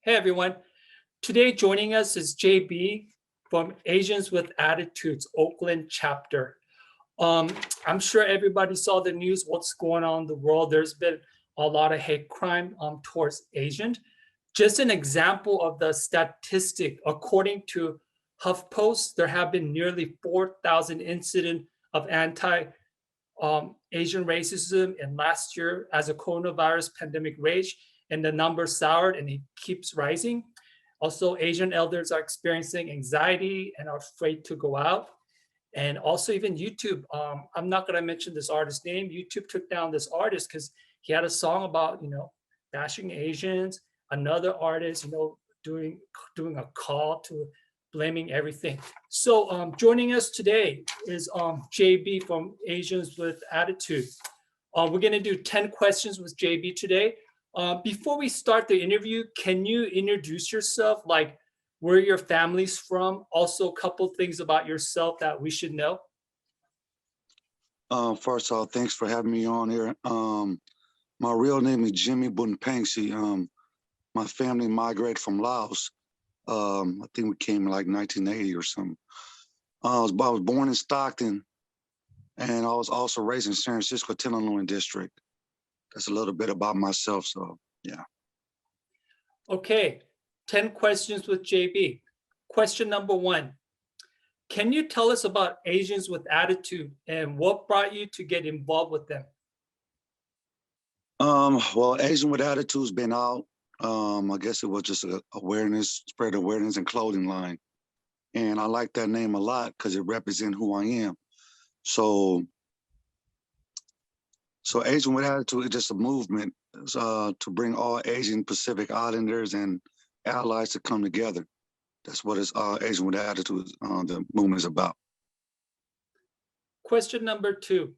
Hey everyone. Today joining us is JB from Asians with Attitudes, Oakland chapter. I'm sure everybody saw the news, what's going on in the world. There's been a lot of hate crime towards Asians. Just an example of the statistic, according to HuffPost, there have been nearly 4,000 incidents of Asian racism in last year as a coronavirus pandemic raged, and the number soured and it keeps rising. Also, Asian elders are experiencing anxiety and are afraid to go out. And also even YouTube, I'm not gonna mention this artist's name. YouTube took down this artist because he had a song about, bashing Asians. Another artist, doing a call to blaming everything. So joining us today is JB from Asians with Attitude. We're gonna do 10 questions with JB today. Before we start the interview, can you introduce yourself, like where your family's from? Also, a couple things about yourself that we should know. First of all, thanks for having me on here. My real name is Jimmy Bunpangsi. My family migrated from Laos. I think we came in like 1980 or something. I was born in Stockton, and I was also raised in San Francisco, Tenderloin District. That's a little bit about myself, so yeah. Okay, 10 questions with JB. Question number 1. Can you tell us about Asians with Attitude and what brought you to get involved with them? Well, Asian with Attitude's been out. I guess it was just spread awareness and clothing line. And I like that name a lot because it represents who I am. So Asian with Attitude is just a movement to bring all Asian Pacific Islanders and allies to come together. That's what Asian with Attitude, the movement is about. Question number 2.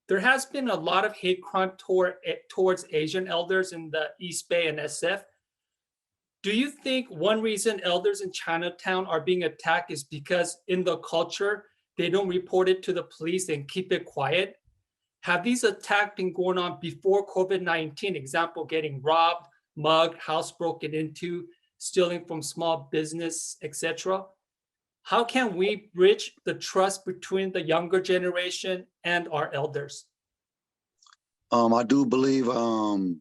There has been a lot of hate crime towards Asian elders in the East Bay and SF. Do you think one reason elders in Chinatown are being attacked is because in the culture, they don't report it to the police and keep it quiet? Have these attacks been going on before COVID-19? Example, getting robbed, mugged, house broken into, stealing from small business, etc. How can we bridge the trust between the younger generation and our elders? I do believe that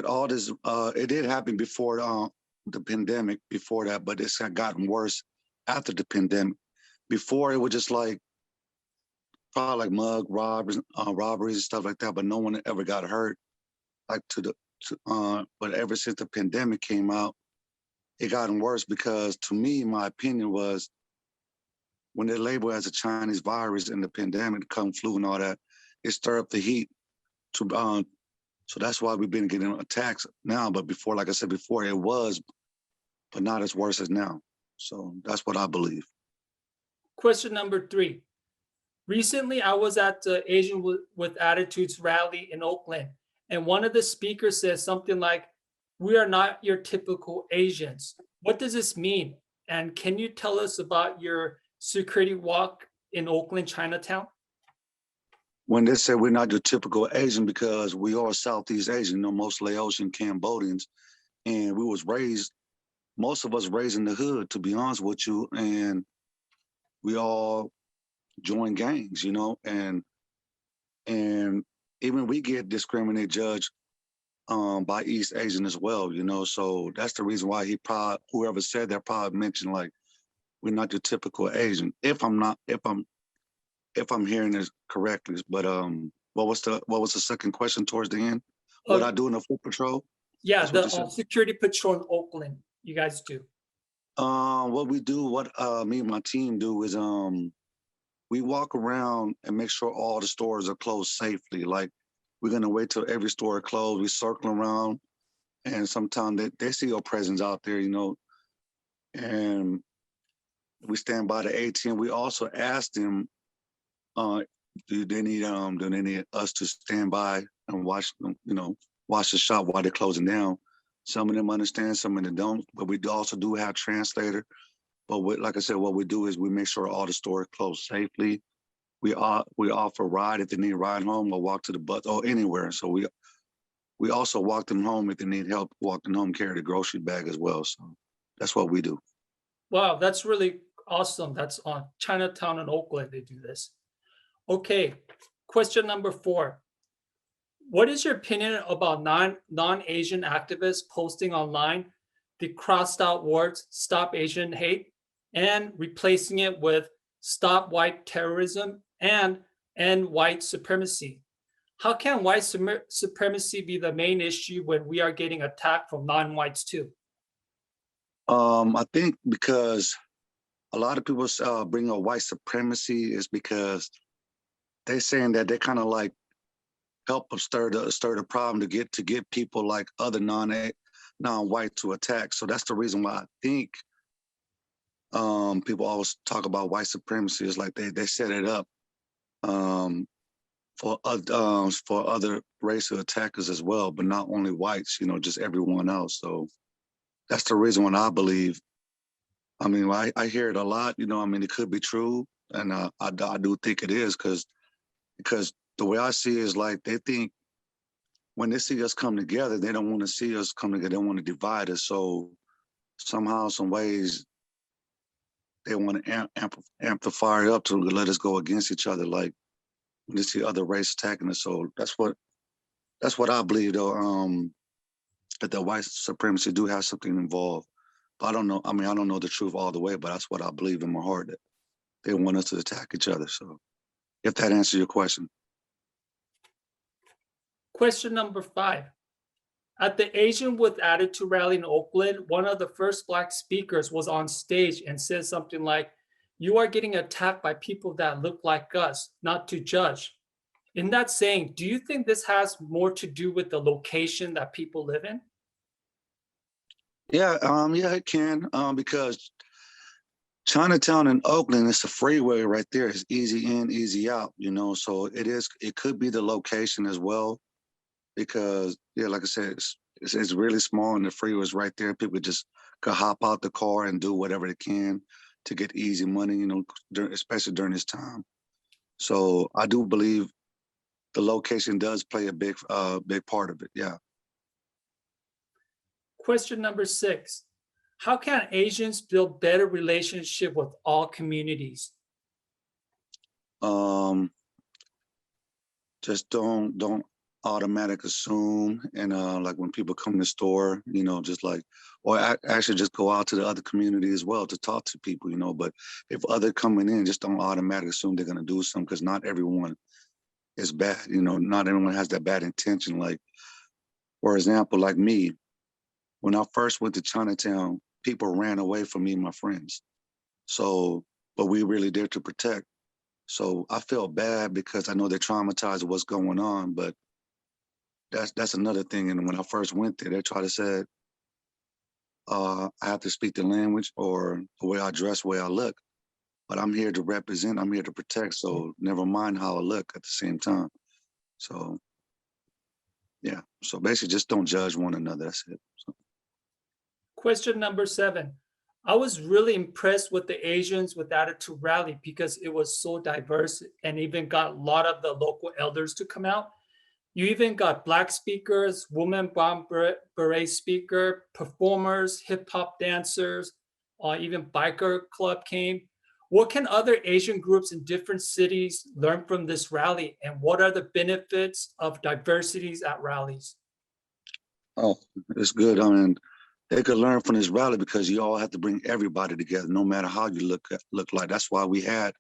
all this, it did happen before the pandemic, before that, but it's gotten worse after the pandemic. Before it was just like, probably like robberies and stuff like that, but no one ever got hurt. But ever since the pandemic came out, it gotten worse because to me, my opinion was when they label it as a Chinese virus and the pandemic, Kung flu and all that, it stirred up the heat. So that's why we've been getting attacks now. But before, like I said before, it was, but not as worse as now. So that's what I believe. Question number 3. Recently, I was at the Asian with Attitudes rally in Oakland, and one of the speakers says something like, "We are not your typical Asians." What does this mean? And can you tell us about your security walk in Oakland, Chinatown? When they say we're not your typical Asian, because we are Southeast Asian, most Laotian Cambodians, and we was raised, most of us raised in the hood, to be honest with you, and we all join gangs, and even we get discriminated, judged by East Asian as well, so that's the reason why whoever said that probably mentioned like, we're not your typical Asian, if I'm hearing this correctly. But what was the second question towards the end? What I do in the foot patrol? Yeah, the security patrol in Oakland, you guys do. What we do, me and my team do is we walk around and make sure all the stores are closed safely. Like, we're gonna wait till every store is closed. We circle around, and sometimes they see your presence out there, and we stand by the ATM. We also ask them, do they need us to stand by and watch them, watch the shop while they're closing down? Some of them understand, some of them don't, but we also do have translator. But like I said, what we do is we make sure all the stores close safely. We offer a ride if they need a ride home or walk to the bus or anywhere. So we we also walk them home if they need help, walk them home, carry the grocery bag as well. So that's what we do. Wow, that's really awesome. That's on Chinatown and Oakland, they do this. Okay, question number 4. What is your opinion about non-Asian activists posting online the crossed out words "Stop Asian Hate" and replacing it with "Stop White Terrorism" and "End White Supremacy"? How can white supremacy be the main issue when we are getting attacked from non-whites too? I think because a lot of people bring up white supremacy is because they're saying that they kind of like help them stir the problem to get people like other non-white to attack. So that's the reason why I think people always talk about white supremacy. Is like they set it up for other racial attackers as well, but not only whites. You know, just everyone else. So that's the reason why I believe. I mean, I hear it a lot. You know, I mean, it could be true, and I do think it is because the way I see it is like they think when they see us come together, they don't want to see us come together. They want to divide us. So somehow, some ways, they want to amplify it up to let us go against each other, like when they see other race attacking us. So that's what I believe, though. That the white supremacy do have something involved. But I don't know. I mean, I don't know the truth all the way, but that's what I believe in my heart, that they want us to attack each other. So if that answers your question. Question number 5. At the Asian with Attitude rally in Oakland, one of the first Black speakers was on stage and said something like, "You are getting attacked by people that look like us, not to judge." In that saying, do you think this has more to do with the location that people live in? Yeah, yeah, it can, because Chinatown and Oakland, it's a freeway right there. It's easy in, easy out, you know. So it could be the location as well, because yeah, like I said, it's really small and the freeway is right there. People just could hop out the car and do whatever they can to get easy money, you know, especially during this time. So I do believe the location does play a big part of it. Yeah. Question number 6. How can Asians build better relationship with all communities? Um, just don't automatic assume, and like when people come to the store, you know, just like, or actually just go out to the other community as well to talk to people, you know. But if other coming in, just don't automatically assume they're gonna do something, because not everyone is bad, you know. Not everyone has that bad intention. Like, for example, like me, when I first went to Chinatown, people ran away from me and my friends. So, but we really there to protect. So I felt bad because I know they're traumatized of what's going on, but that's another thing. And when I first went there, they tried to say I have to speak the language or the way I dress, the way I look. But I'm here to represent, I'm here to protect. So never mind how I look at the same time. So yeah. So basically just don't judge one another. That's it. So. Question number 7. I was really impressed with the Asians with Attitude rally because it was so diverse and even got a lot of the local elders to come out. You even got Black speakers, women bomb beret speaker, performers, hip hop dancers, even biker club came. What can other Asian groups in different cities learn from this rally, and what are the benefits of diversities at rallies? Oh, it's good. I mean, they could learn from this rally because you all have to bring everybody together, no matter how you look like. That's why we had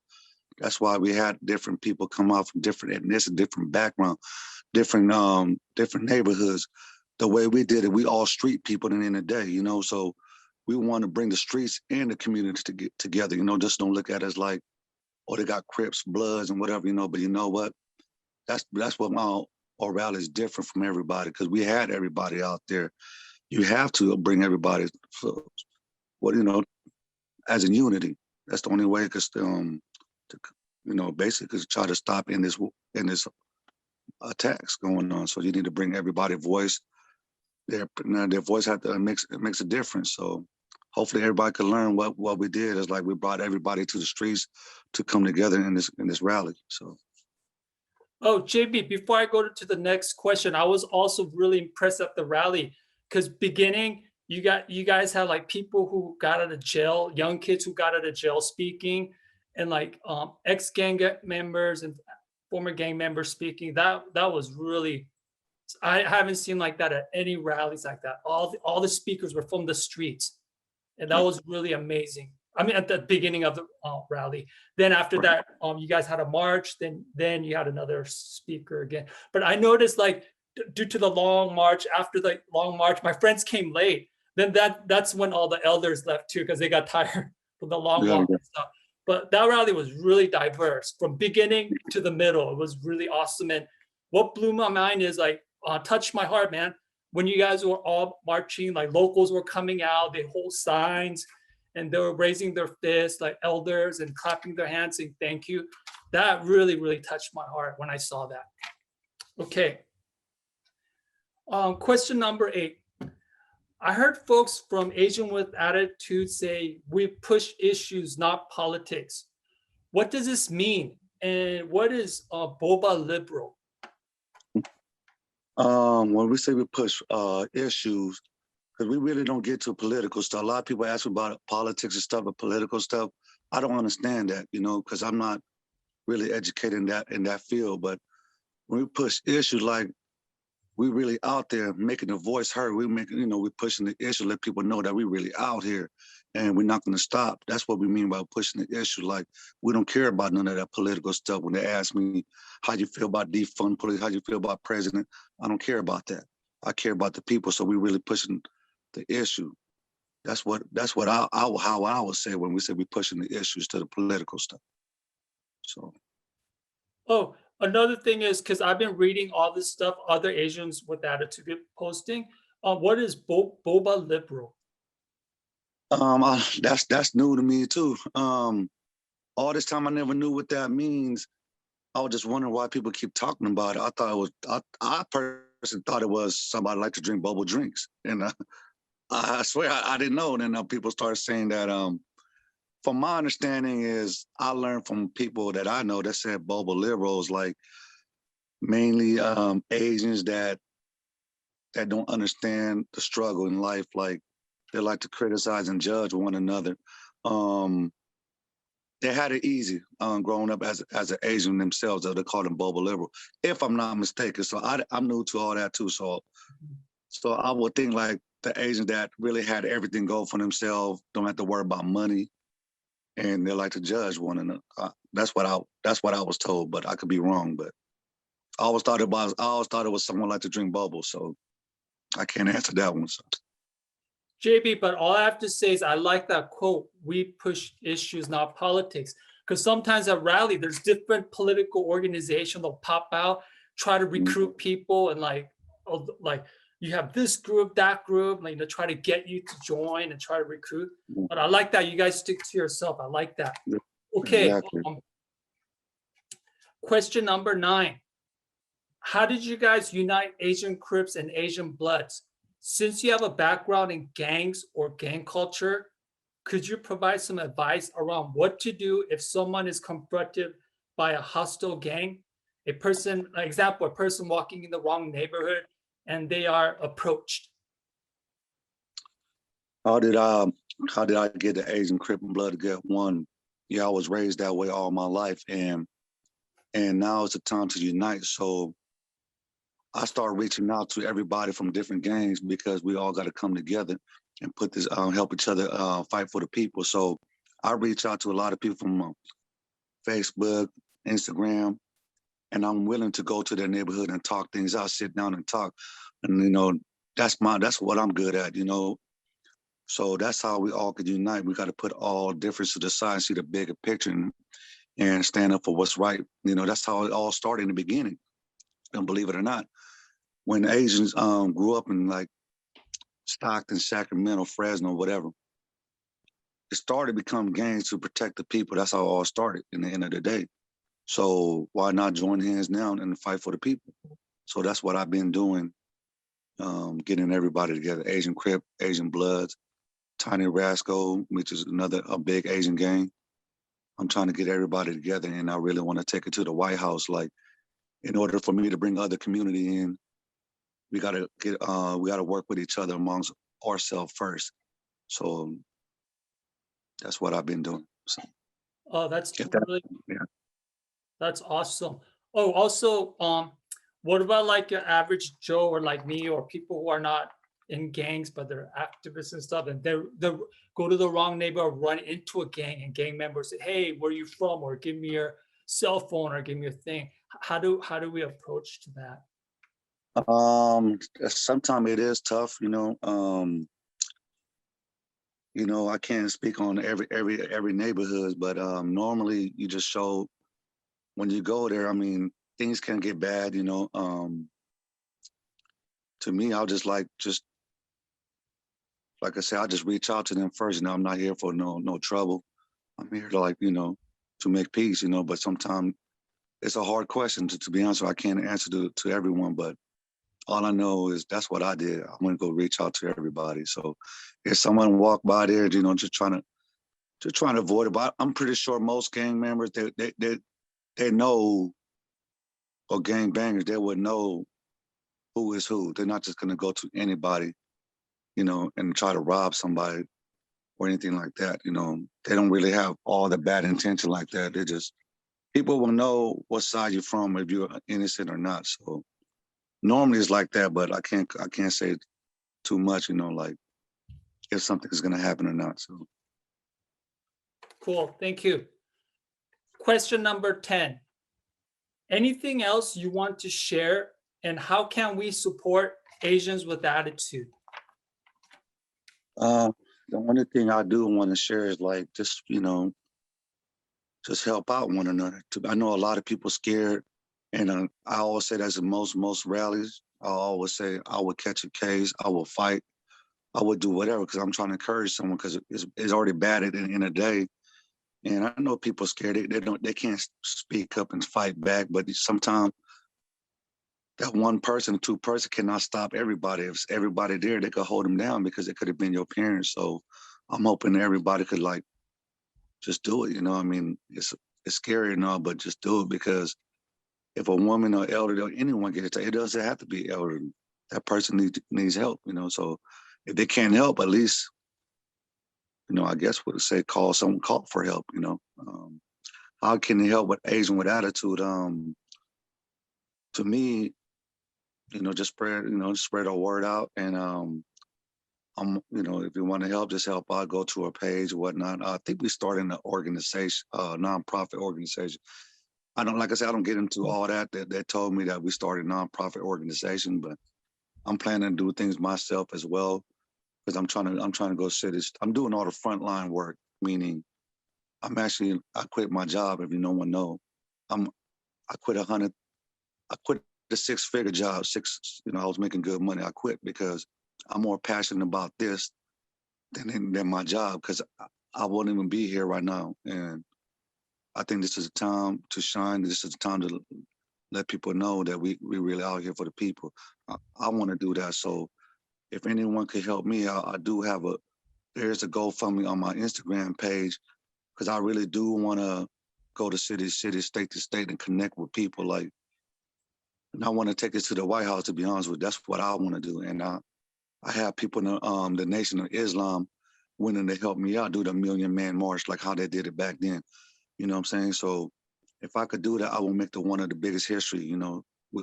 different people come out from different ethnicity, different background, different neighborhoods. The way we did it, we all street people at the end of the day, you know. So we want to bring the streets and the communities to get together, you know. Just don't look at us like, oh, they got Crips, Bloods, and whatever, you know. But you know what? That's what our rally is different from everybody, because we had everybody out there. You have to bring everybody, for, what, you know, as a unity. That's the only way, because to, you know, basically try to stop in this attacks going on. So you need to bring everybody voice. Their voice makes a difference. So hopefully everybody can learn what we did. Is like we brought everybody to the streets to come together in this rally. So Oh, JB, before I go to the next question, I was also really impressed at the rally because beginning, you guys had like people who got out of jail, young kids who got out of jail speaking, and like ex-gang members and former gang members speaking. That was really, I haven't seen like that at any rallies like that. All the speakers were from the streets, and that was really amazing. I mean, at the beginning of the rally. Then after that, you guys had a march. Then you had another speaker again. But I noticed, like, due to the long march, after the long march, my friends came late. Then that's when all the elders left too, because they got tired from the long walk and stuff. But that rally was really diverse from beginning to the middle. It was really awesome. And what blew my mind is like, touched my heart, man. When you guys were all marching, like locals were coming out, they hold signs, and they were raising their fists like elders and clapping their hands saying thank you. That really, really touched my heart when I saw that. Okay. Question number 8. I heard folks from Asian with Attitude say we push issues, not politics. What does this mean? And what is boba liberal? When we say we push issues, because we really don't get to political stuff. A lot of people ask me about politics and stuff, but political stuff, I don't understand that, because I'm not really educated in that field. But when we push issues, like we really out there making the voice heard. We making, we're pushing the issue, let people know that we really out here, and we're not going to stop. That's what we mean by pushing the issue. Like we don't care about none of that political stuff. When they ask me how you feel about defund police, how you feel about president, I don't care about that. I care about the people. So we really pushing the issue. That's what how I would say when we say we pushing the issues to the political stuff. So. Oh, another thing is, because I've been reading all this stuff other Asians with Attitude posting. What is boba liberal? That's new to me too. All this time I never knew what that means. I was just wondering why people keep talking about it. I thought it was I personally thought it was somebody like to drink bubble drinks, and I swear I didn't know. And then people started saying that. From my understanding is I learned from people that I know that said boba liberals, like mainly Asians that don't understand the struggle in life. Like they like to criticize and judge one another. They had it easy growing up as an Asian themselves. They call them boba liberal, if I'm not mistaken. So I'm new to all that too. So I would think like the Asians that really had everything go for themselves, don't have to worry about money, and they like to judge one another. That's what I was told, but I could be wrong. But I always thought it was someone like to drink bubbles, so I can't answer that one. So. JB, but all I have to say is I like that quote, we push issues, not politics. Because sometimes at rally, there's different political organizations that'll pop out, try to recruit people, and like you have this group, that group, like to try to get you to join and try to recruit. But I like that you guys stick to yourself. I like that. Okay. Exactly. Question number 9. How did you guys unite Asian Crips and Asian Bloods? Since you have a background in gangs or gang culture, could you provide some advice around what to do if someone is confronted by a hostile gang? A person walking in the wrong neighborhood and they are approached. How did I get the Asian Crip and Blood to get one? Yeah, I was raised that way all my life, and now it's the time to unite. So I started reaching out to everybody from different gangs because we all got to come together and put this, help each other fight for the people. So I reach out to a lot of people from Facebook, Instagram, and I'm willing to go to their neighborhood and talk things out, sit down and talk. And, that's what I'm good at, So that's how we all could unite. We got to put all difference to the side, see the bigger picture and stand up for what's right. That's how it all started in the beginning. And believe it or not, when Asians grew up in like Stockton, Sacramento, Fresno, whatever, it started to become gangs to protect the people. That's how it all started in the end of the day. So why not join hands now and fight for the people? So that's what I've been doing, getting everybody together, Asian Crip, Asian Bloods, Tiny Rascal, which is a big Asian gang. I'm trying to get everybody together, and I really want to take it to the White House. Like, in order for me to bring other community in, we gotta work with each other amongst ourselves first. So that's what I've been doing. So Oh, that's if that, really, yeah. that's awesome. Oh, also, what about like your average Joe or like me or people who are not in gangs, but they're activists and stuff, and they go to the wrong neighborhood, run into a gang, and gang members say, "Hey, where are you from?" or "Give me your cell phone," or "Give me your thing." How do we approach to that? Sometimes it is tough, I can't speak on every neighborhood, but normally you just show when you go there. I mean, things can get bad, to me, I'll just like I said, I'll just reach out to them first. I'm not here for no trouble. I'm here to to make peace, but sometimes it's a hard question to be honest. I can't answer to everyone, but all I know is that's what I did. I'm gonna go reach out to everybody. So if someone walk by there, just trying to avoid it. But I'm pretty sure most gang members they know, or gang bangers, they would know who is who. They're not just gonna go to anybody, and try to rob somebody or anything like that. They don't really have all the bad intention like that. They just people will know what side you're from if you're innocent or not. So normally it's like that, but I can't say too much, like if something is gonna happen or not. So Cool, thank you. Question number 10. Anything else you want to share, and how can we support Asians with attitude? the only thing I do want to share is just help out one another. I know a lot of people scared, and I always say that's in most rallies. I always say I would catch a case, I will fight, I would do whatever because I'm trying to encourage someone because it's already bad in a day. And I know people scared. They can't speak up and fight back. But sometimes that one person, two person cannot stop everybody. If everybody there, they could hold them down because it could have been your parents. So I'm hoping everybody could just do it. I mean, it's scary and all, but just do it because if a woman or elderly or anyone gets it doesn't have to be elderly. That person needs help. So if they can't help, at least I guess what to say, call for help. How can they help with Asian with attitude? To me, just spread our word out, and if you want to help, just help out. Go to our page or whatnot. I think we started an organization, nonprofit organization. Like I said, I don't get into all that. They told me that we started a nonprofit organization, but I'm planning to do things myself as well because I'm trying to go cities. I'm doing all the frontline work, meaning I quit my job. If no one know, I quit I quit the six-figure job. I was making good money. I quit because I'm more passionate about this than my job because I wouldn't even be here right now. And I think this is a time to shine. This is a time to let people know that we really out here for the people. I want to do that. So if anyone could help me, I do have there's a GoFundMe on my Instagram page because I really do want to go to city, state to state and connect with people. And I want to take this to the White House, to be honest with you. That's what I want to do. And I have people in the Nation of Islam willing to help me out, do the Million Man March, like how they did it back then. You know what I'm saying? So if I could do that, I will make one of the biggest history,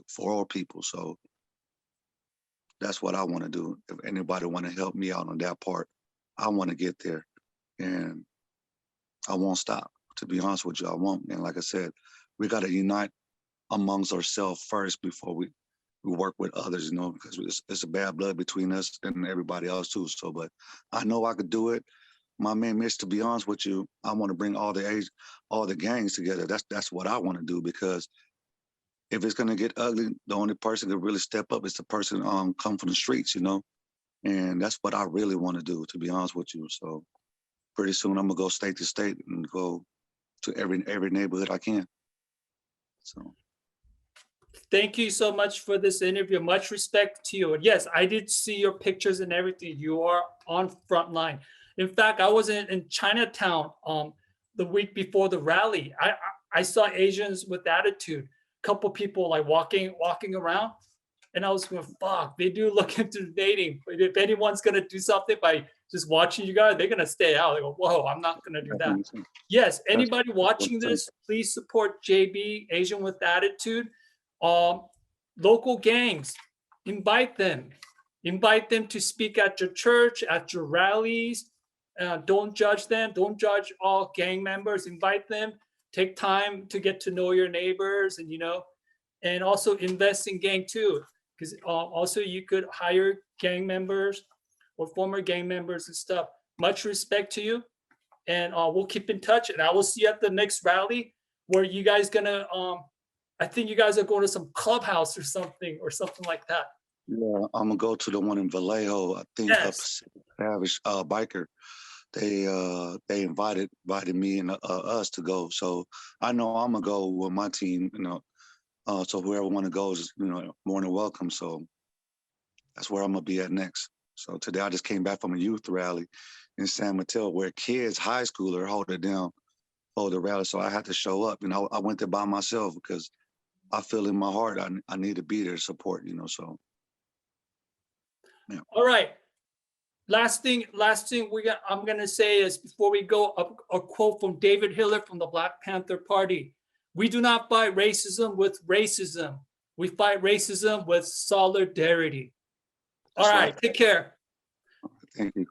for all people. So that's what I want to do. If anybody want to help me out on that part, I want to get there. And I won't stop, to be honest with you. I won't. And like I said, we got to unite amongst ourselves first before we work with others, because it's a bad blood between us and everybody else too. So, but I know I could do it. My main mission, to be honest with you, I want to bring all the gangs together. That's what I want to do because if it's gonna get ugly, the only person that really step up is the person come from the streets, and that's what I really want to do, to be honest with you. So pretty soon I'm gonna go state to state and go to every neighborhood I can. So. Thank you so much for this interview. Much respect to you. And yes, I did see your pictures and everything. You are on front line. In fact, I was in Chinatown the week before the rally. I saw Asians with attitude. couple people like walking around, and I was going, fuck, they do look intimidating. If anyone's gonna do something by just watching you guys, they're gonna stay out. They go, whoa, I'm not gonna do that. Yes, anybody watching this, please support JB, Asian with Attitude. Local gangs, invite them to speak at your church, at your rallies. Don't judge them. Don't judge all gang members. Invite them. Take time to get to know your neighbors, and and also invest in gang too, because also you could hire gang members or former gang members and stuff. Much respect to you, and we'll keep in touch. And I will see you at the next rally, where you guys gonna. I think you guys are going to some clubhouse or something like that. Yeah, I'm gonna go to the one in Vallejo. I think Yes. Savage Biker. They invited me and us to go. So I know I'm gonna go with my team. So whoever want to go is more than welcome. So that's where I'm gonna be at next. So today I just came back from a youth rally in San Mateo where kids, high schoolers, hold it down for the rally. So I had to show up. I went there by myself because I feel in my heart I need to be there to support. So. Yeah. All right. Last thing I'm gonna say is, before we go, a quote from David Hiller from the Black Panther Party. We do not fight racism with racism. We fight racism with solidarity. All right. Take care. Thank you.